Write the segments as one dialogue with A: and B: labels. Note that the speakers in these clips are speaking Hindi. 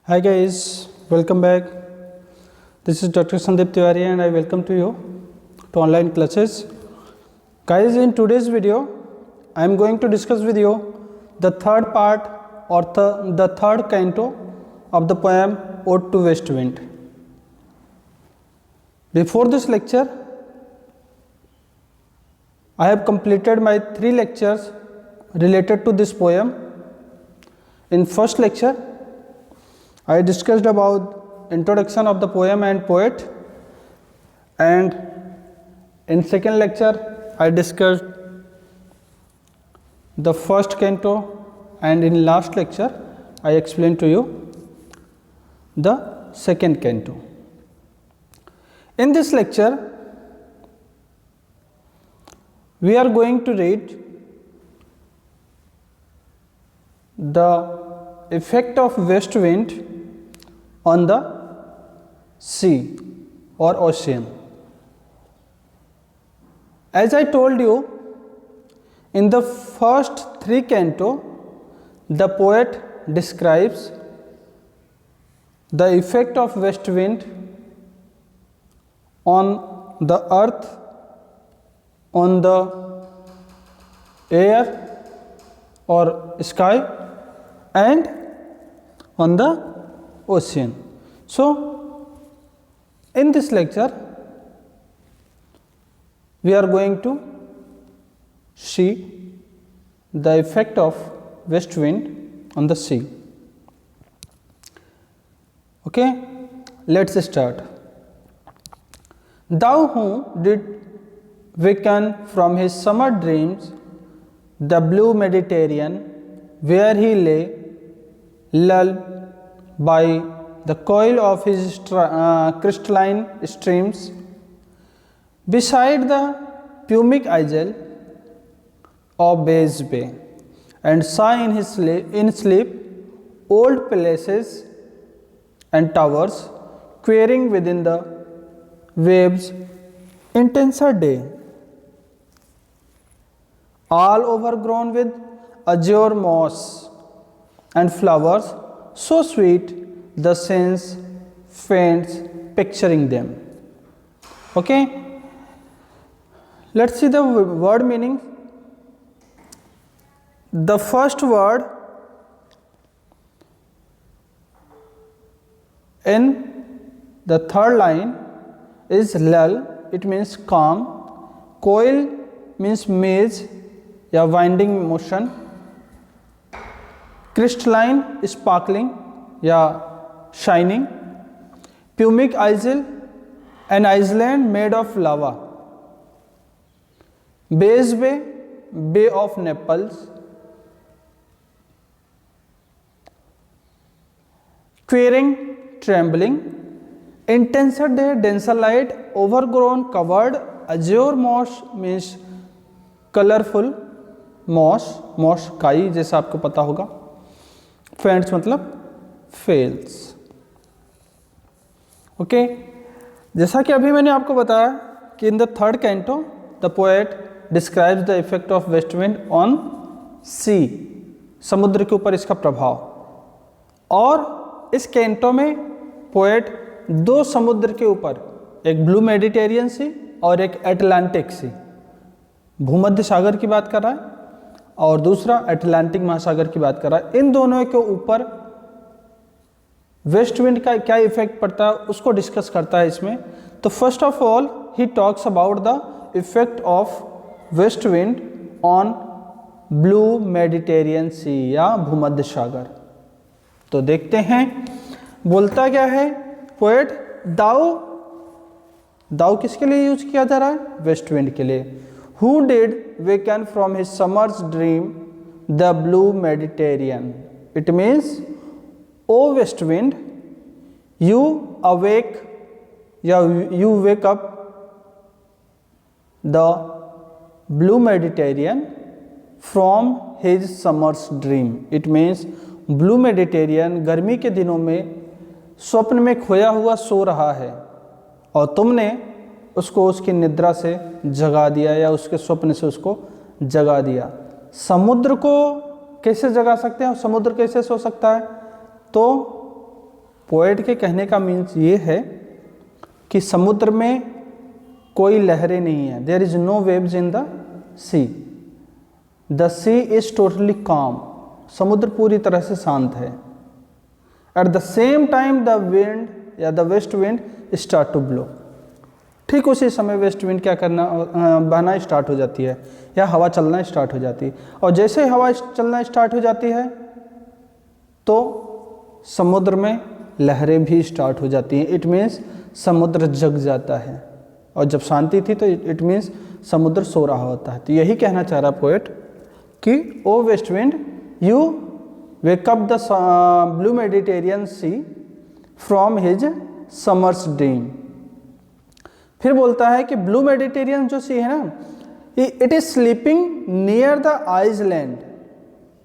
A: Hi guys, welcome back. This is Dr. Sandeep Tiwari and I welcome to you to online classes. Guys, in today's video, I am going to discuss with you the third part or the third canto of the poem Ode to West Wind. Before this lecture, I have completed my 3 lectures related to this poem. In first lecture, I discussed about introduction of the poem and poet, and in second lecture I discussed the first canto, and in last lecture I explained to you the second canto. In this lecture we are going to read the effect of west wind on the sea or ocean. As I told you, in the first 3 canto, the poet describes the effect of west wind on the earth, on the air or sky, and on the ocean. So, in this lecture we are going to see the effect of west wind on the sea. Okay, let's start. Thou who did waken from his summer dreams, the blue Mediterranean, where he lay lulled by the coil of his crystalline streams, beside the pumic isle of Bays Bay, and saw in sleep old palaces and towers querying within the waves intenser day, all overgrown with azure moss and flowers so sweet the sense faints picturing them. Okay, let's see the word meaning. The first word in the third line is lull. It means calm. Coil means maze या winding motion. Crystalline sparkling या shining. Pumic isle, an island made of lava. Bays Bay, Bay of Naples. Querying, trembling. Intenser day, denser light, overgrown, covered. Azure moss means colorful moss, moss काई जैसा आपको पता होगा. फेंट्स मतलब फेल्स. ओके, जैसा कि अभी मैंने आपको बताया कि in the third canto the poet describes the effect of west wind on sea, समुद्र के ऊपर इसका प्रभाव. और इस कैंटो में पोएट 2 समुद्र के ऊपर, एक ब्लू मेडिटेरियन सी और एक अटलांटिक सी, भूमध्य सागर की बात कर रहा है, और दूसरा अटलांटिक महासागर की बात कर रहा है. इन दोनों के ऊपर वेस्ट विंड का क्या इफेक्ट पड़ता है उसको डिस्कस करता है इसमें. तो first of all he talks about the effect of west wind on blue Mediterranean sea या भूमध्य सागर. तो देखते हैं बोलता क्या है पोएट. दाऊ, दाऊ किसके लिए यूज किया जा रहा है? वेस्ट विंड के लिए. Who did waken from his summer's dream, the blue Mediterranean? It means, O west wind, you awake, you wake up the blue Mediterranean from his summer's dream. It means, blue Mediterranean गर्मी के दिनों में स्वप्न में खोया हुआ सो रहा है और तुमने उसको उसकी निद्रा से जगा दिया या उसके स्वप्न से उसको जगा दिया. समुद्र को कैसे जगा सकते हैं, समुद्र कैसे सो सकता है? तो पोएट के कहने का मीन्स ये है कि समुद्र में कोई लहरें नहीं है, there is no waves in the sea, the sea is totally calm, समुद्र पूरी तरह से शांत है। At the same time the wind या the west wind start to blow, ठीक उसी समय वेस्ट विंड क्या करना, बहना स्टार्ट हो जाती है या हवा चलना स्टार्ट हो जाती है। और जैसे ही हवा चलना स्टार्ट हो जाती है तो समुद्र में लहरें भी स्टार्ट हो जाती हैं। इट मीन्स समुद्र जग जाता है, और जब शांति थी तो इट मीन्स समुद्र सो रहा होता है। तो यही कहना चाह रहा पोएट कि O west wind you wake up the blue Mediterranean sea from his summer's dream. फिर बोलता है कि ब्लू मेडिटेरियन जो सी है ना, it is sleeping near the island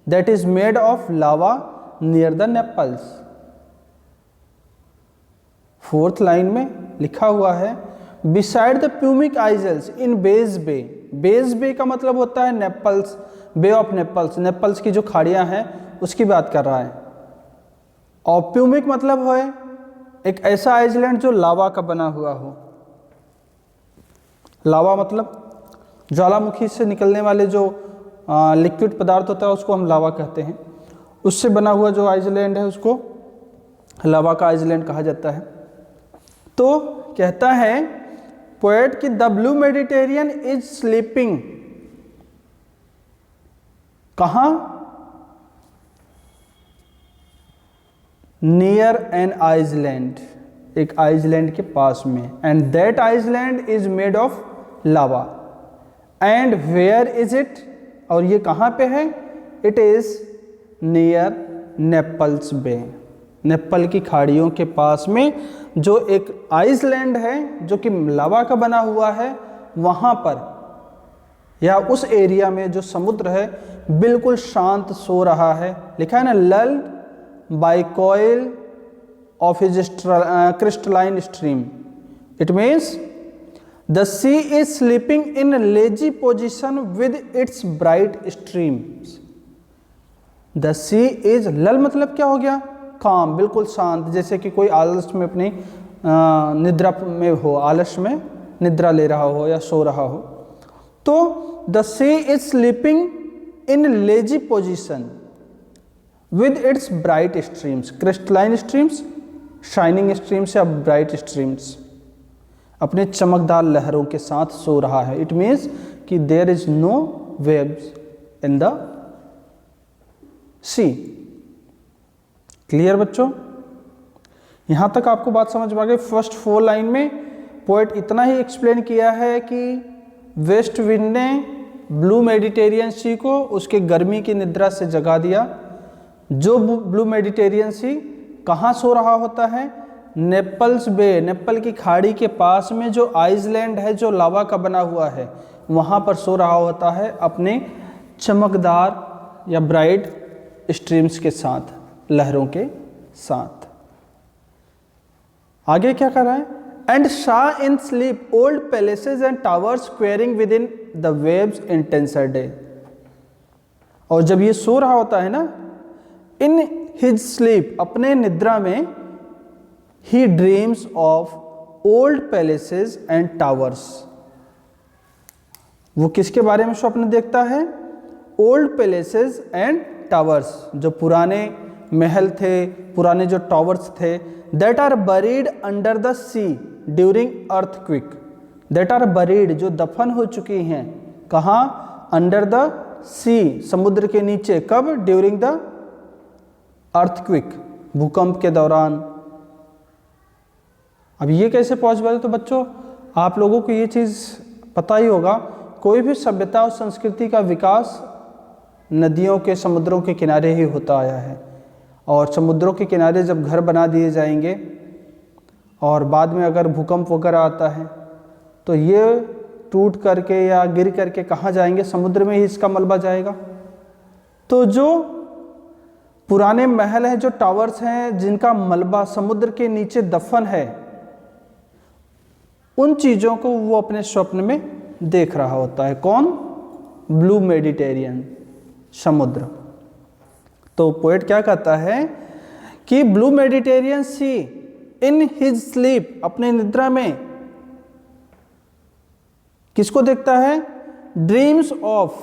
A: that is made of lava near the Naples. Fourth line में लिखा हुआ है beside the pumice isles in Baiae's bay. Baiae's bay का मतलब होता है Naples, bay of Naples, Naples की जो खाड़ियां हैं उसकी बात कर रहा है। और प्यूमिक मतलब है एक ऐसा आइसलैंड जो लावा का बना हुआ हो। लावा मतलब ज्वालामुखी से निकलने वाले जो लिक्विड पदार्थ होता है उसको हम लावा कहते हैं। उससे बना हुआ जो आइसलैंड है उसको लावा का आइसलैंड कहा जाता है। तो कहता है पोएट कि the blue Mediterranean is sleeping, कहां, नियर एन आइसलैंड, एक आइसलैंड के पास में, and that island is made of lava. And where is it, और ये कहां पे है, it is near Naples bay, Naples की खाड़ियों के पास में जो एक आइसलैंड है जो कि लावा का बना हुआ है, वहां पर या उस एरिया में जो समुद्र है बिल्कुल शांत सो रहा है। लिखा है ना, lulled by coil of his crystalline stream. It means the sea is sleeping in lazy position with its bright streams. The sea is, lull मतलब क्या हो गया, काम, बिल्कुल शांत, जैसे कि कोई आलस में अपनी निद्रा में हो, आलस में निद्रा ले रहा हो या सो रहा हो। तो the sea is sleeping in lazy position with its bright streams, crystalline streams, shining streams या ब्राइट स्ट्रीम्स, अपने चमकदार लहरों के साथ सो रहा है। इट मीन्स कि there is no waves in the sea. Clear बच्चों, यहां तक आपको बात समझ में आ गई। फर्स्ट 4 लाइन में पोएट इतना ही एक्सप्लेन किया है कि वेस्ट विंड ने ब्लू मेडिटेरियन सी को उसके गर्मी की निद्रा से जगा दिया। जो ब्लू मेडिटेरियन सी कहाँ सो रहा होता है, नेपल्स बे, नेपल की खाड़ी के पास में जो आइसलैंड है जो लावा का बना हुआ है, वहाँ पर सो रहा होता है अपने चमकदार या ब्राइट स्ट्रीम्स के साथ, लहरों के साथ। आगे क्या कर रहा है, and saw in sleep old palaces and towers quivering within the wave's intenser day. और जब ये सो रहा होता है ना, इन हिज स्लीप, अपने निद्रा में, he dreams of old palaces and towers. वो किसके बारे में स्वप्न देखता है, ओल्ड पैलेसेस एंड टावर्स, जो पुराने महल थे, पुराने जो टावर्स थे, that are buried under the sea during earthquake, that are buried, जो दफन हो चुकी हैं, कहाँ, अंडर द सी, समुद्र के नीचे, कब, ड्यूरिंग द अर्थक्विक, भूकंप के दौरान। अब ये कैसे पॉसिबल, तो बच्चों आप लोगों को ये चीज़ पता ही होगा, कोई भी सभ्यता और संस्कृति का विकास नदियों के, समुद्रों के किनारे ही होता आया है। और समुद्रों के किनारे जब घर बना दिए जाएंगे और बाद में अगर भूकंप वगैरह आता है तो ये टूट करके या गिर करके कहाँ जाएंगे, समुद्र में ही इसका मलबा जाएगा। तो जो पुराने महल हैं, जो टावर्स हैं, जिनका मलबा समुद्र के नीचे दफन है, उन चीज़ों को वो अपने स्वप्न में देख रहा होता है। कौन, ब्लू मेडिटेरियन, समुद्र। तो पोएट क्या कहता है कि blue Mediterranean sea in his sleep, अपने निद्रा में किसको देखता है? ड्रीम्स ऑफ,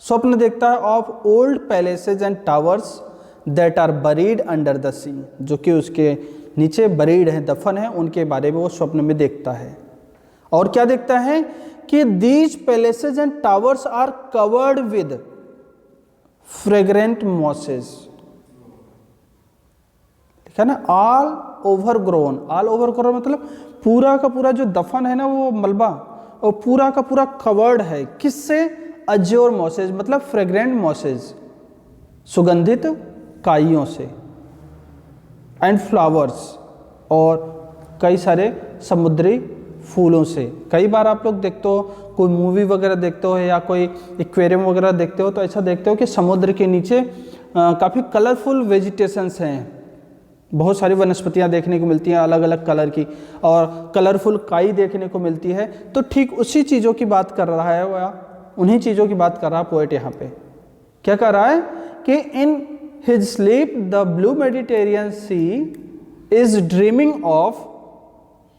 A: स्वप्न देखता है of old palaces and towers that are buried under the sea, जो कि उसके नीचे बरीड है, दफन है, उनके बारे में वो स्वप्न में देखता है। और क्या देखता है कि these palaces and towers are covered with fragrant mosses, ठीक है ना, all overgrown. All overgrown मतलब पूरा का पूरा जो दफन है ना वो मलबा, और पूरा का पूरा कवर्ड है, किससे? अज्योर मॉसेज, मतलब फ्रेग्रेंट मॉसेज, सुगंधित काइयों से, एंड फ्लावर्स, और कई सारे समुद्री फूलों से। कई बार आप लोग देखते हो, कोई मूवी वगैरह देखते हो या कोई एक्वेरियम वगैरह देखते हो, तो ऐसा देखते हो कि समुद्र के नीचे काफ़ी कलरफुल वेजिटेशंस हैं, बहुत सारी वनस्पतियां देखने को मिलती हैं अलग अलग कलर की, और कलरफुल काई देखने को मिलती है। तो ठीक उसी चीज़ों की बात कर रहा है, वह उन्हीं चीज़ों की बात कर रहा है पोएट यहाँ पे। क्या कर रहा है कि in his sleep the blue Mediterranean sea is dreaming of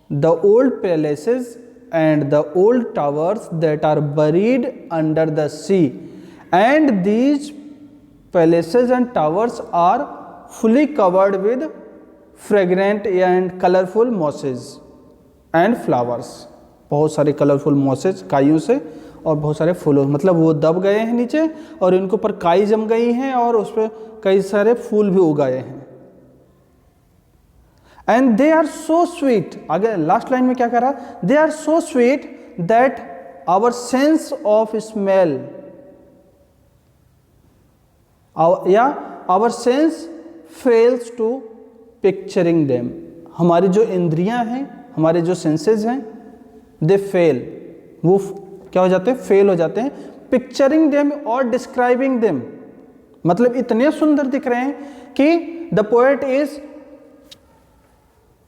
A: the old palaces and the old towers that are buried under the sea, and these palaces and towers are fully covered with fragrant and colorful mosses and flowers। बहुत सारे कलरफुल मॉसेज काइयों से और बहुत सारे फूलों, मतलब वो दब गए हैं नीचे और इनके ऊपर काई जम गई हैं और उस पर कई सारे फूल भी उगाए हैं। And they are so sweet, आगे लास्ट लाइन में क्या कह रहा? They are so sweet that our sense of smell या our sense fails to picturing them, हमारी जो इंद्रियां हैं, हमारे जो सेंसेस हैं, दे फेल, वो क्या हो जाते हैं? फेल हो जाते हैं। पिक्चरिंग देम और डिस्क्राइबिंग देम, मतलब इतने सुंदर दिख रहे हैं कि the poet is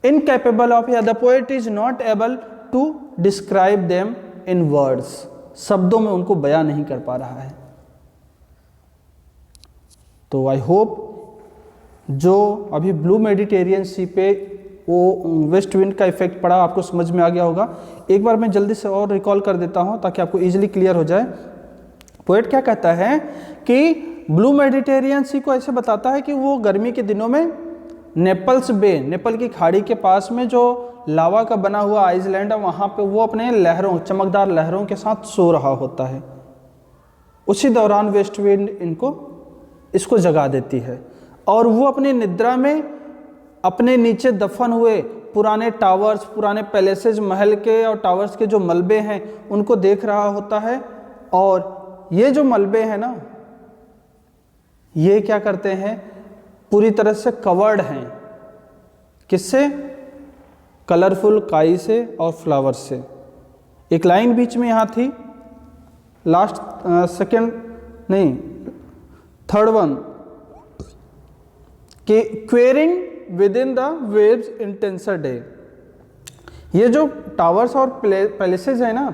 A: incapable of, या the poet is not able to describe them in words, शब्दों में उनको बयां नहीं कर पा रहा है। तो आई होप जो अभी ब्लू मेडिटेरियन सी पे वो वेस्ट विंड का इफेक्ट पड़ा आपको समझ में आ गया होगा। एक बार मैं जल्दी से और रिकॉल कर देता हूं ताकि आपको इजीली क्लियर हो जाए। पोएट क्या कहता है कि ब्लू मेडिटेरियन सी को ऐसे बताता है कि वो गर्मी के दिनों में नेपल्स बे, नेपाल की खाड़ी के पास में जो लावा का बना हुआ आइसलैंड है, वहाँ पे वो अपने लहरों, चमकदार लहरों के साथ सो रहा होता है। उसी दौरान वेस्ट विंड इसको जगा देती है और वो अपनी निद्रा में अपने नीचे दफन हुए पुराने टावर्स, पुराने पैलेसेज, महल के और टावर्स के जो मलबे हैं उनको देख रहा होता है। और ये जो मलबे हैं ना, ये क्या करते हैं? पूरी तरह से कवर्ड हैं, किससे? कलरफुल काई से और फ्लावर से। एक लाइन बीच में यहाँ थी, थर्ड वन, कि quivering within the wave's intenser day. ये जो टावर्स और पैलेसेज है ना,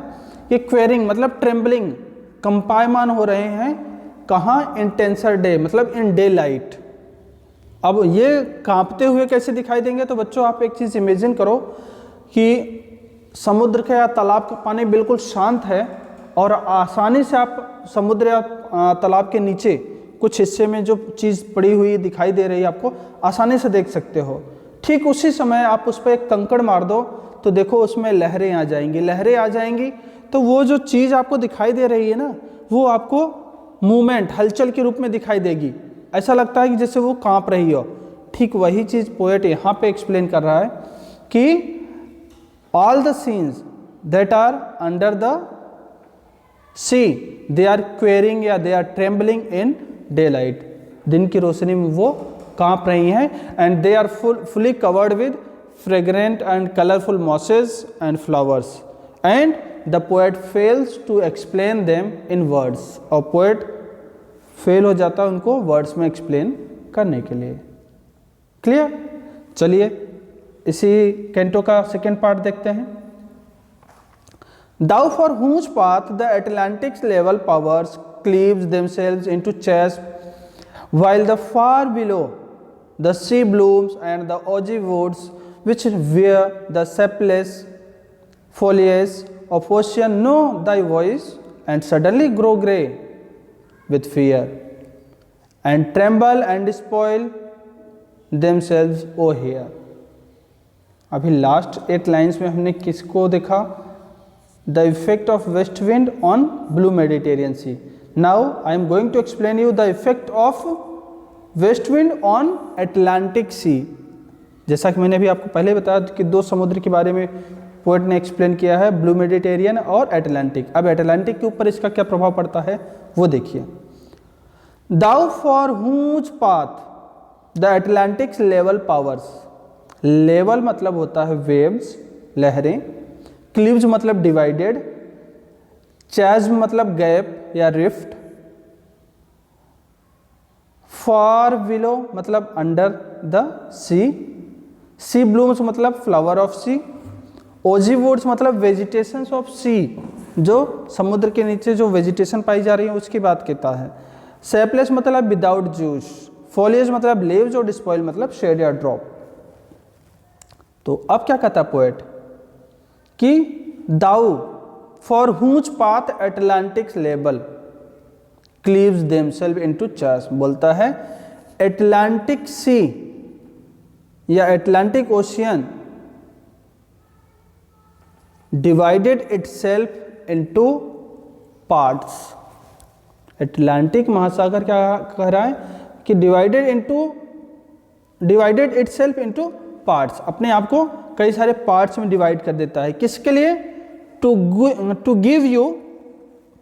A: ये क्वेरिंग मतलब ट्रेम्बलिंग, कंपायमान हो रहे हैं। कहाँ? इंटेंसर डे, मतलब इन डे लाइट। अब ये कांपते हुए कैसे दिखाई देंगे? तो बच्चों आप एक चीज़ इमेजिन करो कि समुद्र का या तालाब का पानी बिल्कुल शांत है और आसानी से आप समुद्र या तालाब के नीचे कुछ हिस्से में जो चीज़ पड़ी हुई दिखाई दे रही है आपको, आसानी से देख सकते हो। ठीक उसी समय आप उस पर एक कंकड़ मार दो तो देखो उसमें लहरें आ जाएंगी। लहरें आ जाएंगी तो वो जो चीज़ आपको दिखाई दे रही है ना, वो आपको मूवमेंट, हलचल के रूप में दिखाई देगी। ऐसा लगता है कि जैसे वो कांप रही हो। ठीक वही चीज़ पोएट यहाँ पे एक्सप्लेन कर रहा है कि all the scenes that are under the sea they are quivering या they are trembling in daylight. दिन की रोशनी में वो कांप रही हैं। And they are fully covered with fragrant and colourful mosses and flowers and the poet fails to explain them in words. और पोएट फेल हो जाता है उनको वर्ड्स में एक्सप्लेन करने के लिए। क्लियर? चलिए इसी कैंटो का सेकेंड पार्ट देखते हैं। Thou for whose path the Atlantic's level powers cleaves themselves into chasm, while the far below the sea blooms and the osier woods which wear the shapeless foliage of ocean know thy voice and suddenly grow grey with fear and tremble and spoil themselves oh here। अभी लास्ट 8 लाइन्स में हमने किसको देखा? The effect of west wind on blue Mediterranean sea. Now I am going to explain you the effect of west wind on Atlantic sea. जैसा कि मैंने अभी आपको पहले बताया कि 2 समुद्र के बारे में पोएट ने एक्सप्लेन किया है, ब्लू मेडिटेरियन और अटलांटिक। अब अटलांटिक के ऊपर इसका क्या प्रभाव पड़ता है वो देखिए। Thou for whose path the Atlantic's level powers. Level मतलब होता है वेव्स, लहरें। क्लीव्स मतलब डिवाइडेड। चैज़्म मतलब गैप या रिफ्ट। फार बिलो मतलब under the sea. Sea blooms मतलब flower of sea. Oozy woods मतलब वेजिटेशन ऑफ सी, जो समुद्र के नीचे जो वेजिटेशन पाई जा रही है उसकी बात कहता है। सेपलेस मतलब विदाउट जूस। फॉलिएज मतलब लीव्स और डिस्पॉइल मतलब शेड या ड्रॉप। तो अब क्या कहता है पोएट कि thou for whose path Atlantic's level cleaves themself into chasms. बोलता है अटलांटिक सी या Atlantic ocean divided itself into parts. Atlantic महासागर क्या कह रहा है कि डिवाइडेड इटसेल्फ इनटू पार्ट्स, अपने आप को कई सारे पार्ट्स में डिवाइड कर देता है। किसके लिए? टू गिव यू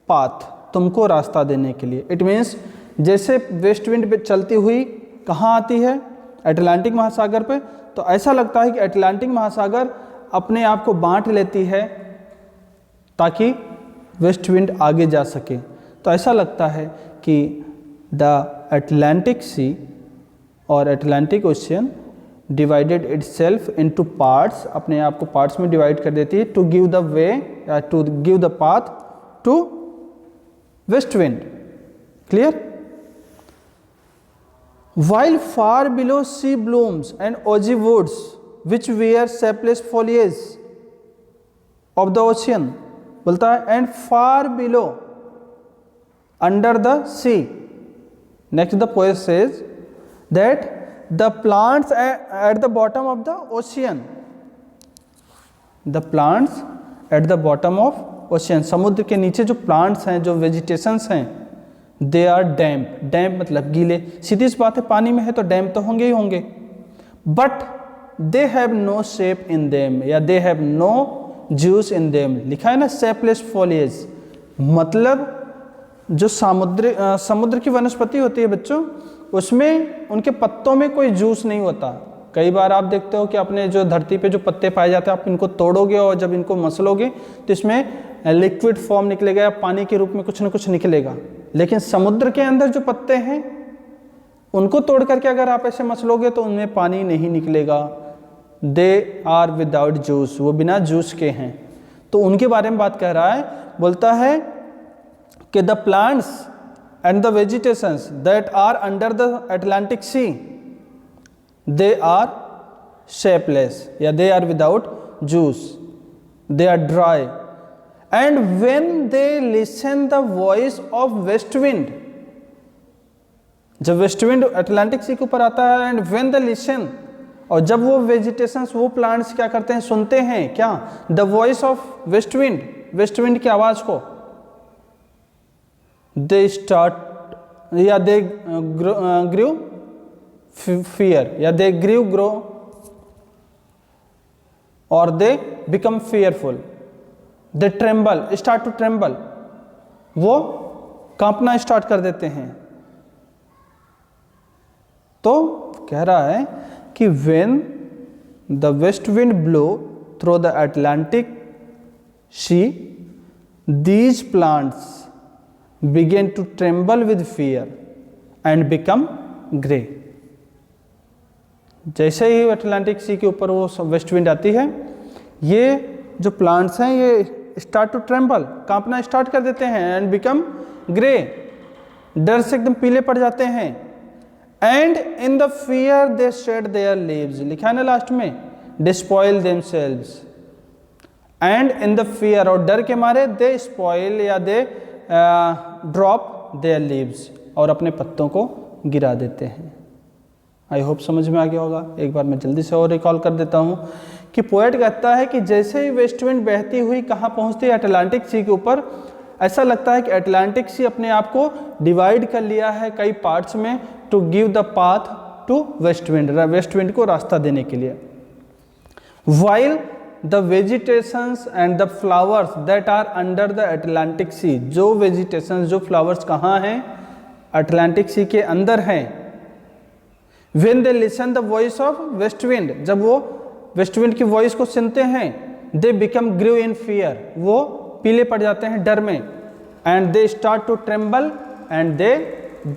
A: पाथ, तुमको रास्ता देने के लिए। इट मीन्स जैसे वेस्ट विंड पे चलती हुई कहाँ आती है? अटलांटिक महासागर पे। तो ऐसा लगता है कि अटलांटिक महासागर अपने आप को बांट लेती है ताकि वेस्ट विंड आगे जा सके। तो ऐसा लगता है कि द अटलांटिक सी और Atlantic ocean divided itself into parts, अपने आप को पार्ट्स में डिवाइड कर देती है टू गिव द वे या to give the path to west wind. Clear? While far below sea blooms and osier woods which wear shapeless foliage of the ocean, बोलता है and far below under the sea. Next the poet says that the plants at the bottom of the ocean, the plants at the bottom of ocean, समुद्र के नीचे जो प्लांट्स हैं, जो वेजिटेशंस हैं, दे आर डैम्प। डैम्प मतलब गीले। सीधी सी बात है, पानी में है तो डैम्प तो होंगे ही होंगे। But they have no shape in them या they have no juice in them. लिखा है ना शेपलेस फॉलिएज, मतलब जो समुद्र की वनस्पति होती है बच्चों, उसमें उनके पत्तों में कोई जूस नहीं होता। कई बार आप देखते हो कि अपने जो धरती पे जो पत्ते पाए जाते हैं, आप इनको तोड़ोगे और जब इनको मसलोगे तो इसमें लिक्विड फॉर्म निकलेगा या पानी के रूप में कुछ ना कुछ निकलेगा। लेकिन समुद्र के अंदर जो पत्ते हैं उनको तोड़ करके अगर आप ऐसे मसलोगे तो उनमें पानी नहीं निकलेगा। दे आर विदाउट जूस, वो बिना जूस के हैं। तो उनके बारे में बात कर रहा है। बोलता है कि the plants and the vegetations that are under the Atlantic sea, they are shapeless या they are without juice, they are dry. And when they listen the voice of west wind, जब वेस्ट विंड अटलांटिक सी के ऊपर आता है, एंड when they listen, और जब वो वेजिटेशंस, वो प्लांट्स क्या करते हैं? सुनते हैं क्या? The voice of west wind, west wind की आवाज को, दे स्टार्ट या दे ग्रू फियर या दे ग्रो और they become fearful. They tremble, start to tremble, वो कांपना स्टार्ट कर देते हैं। तो कह रहा है कि when the west wind blow through the Atlantic sea, these plants begin to tremble with fear and become grey. जैसे ही अटलांटिक सी के ऊपर वो वेस्ट विंड आती है, ये जो प्लांट्स हैं ये स्टार्ट टू ट्रेम्बल, कांपना स्टार्ट कर देते हैं, एंड बिकम ग्रे, डर से एकदम पीले पड़ जाते हैं। And in the fear they shed their leaves, लिखा है ना लास्ट में, despoil themselves, and in the fear, और डर के मारे दे स्पॉइल या दे ड्रॉप देयर लीव्स, और अपने पत्तों को गिरा देते हैं। आई होप समझ में आ गया होगा। एक बार मैं जल्दी से और रिकॉल कर देता हूँ कि पोएट कहता है कि जैसे ही वेस्ट विंड बहती हुई कहाँ पहुँचती है, अटलांटिक सी के ऊपर, ऐसा लगता है कि अटलांटिक सी अपने आप को डिवाइड कर लिया है कई पार्ट्स में, to give the path to west wind को रास्ता देने के लिए। While the vegetations and the flowers that are under the Atlantic sea, जो वेजिटेशंस, जो फ्लावर्स कहाँ हैं, अटलांटिक सी के अंदर हैं। When they listen the voice of west wind, जब वो वेस्ट विंड की वॉइस को सुनते हैं, they become grew in fear, वो पीले पड़ जाते हैं डर में, and they start to tremble and they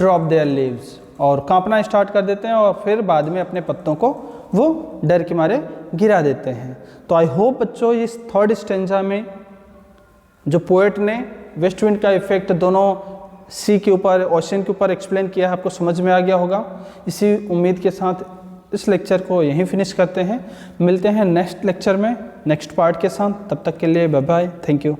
A: drop their leaves, और कांपना स्टार्ट कर देते हैं और फिर बाद में अपने पत्तों को वो डर के मारे गिरा देते हैं। तो आई होप बच्चों इस थर्ड स्टेंजा में जो पोएट ने वेस्ट विंड का इफेक्ट दोनों सी के ऊपर, ओशन के ऊपर एक्सप्लेन किया है, आपको समझ में आ गया होगा। इसी उम्मीद के साथ इस लेक्चर को यहीं फिनिश करते हैं। मिलते हैं नेक्स्ट लेक्चर में नेक्स्ट पार्ट के साथ। तब तक के लिए बाय बाय, थैंक यू।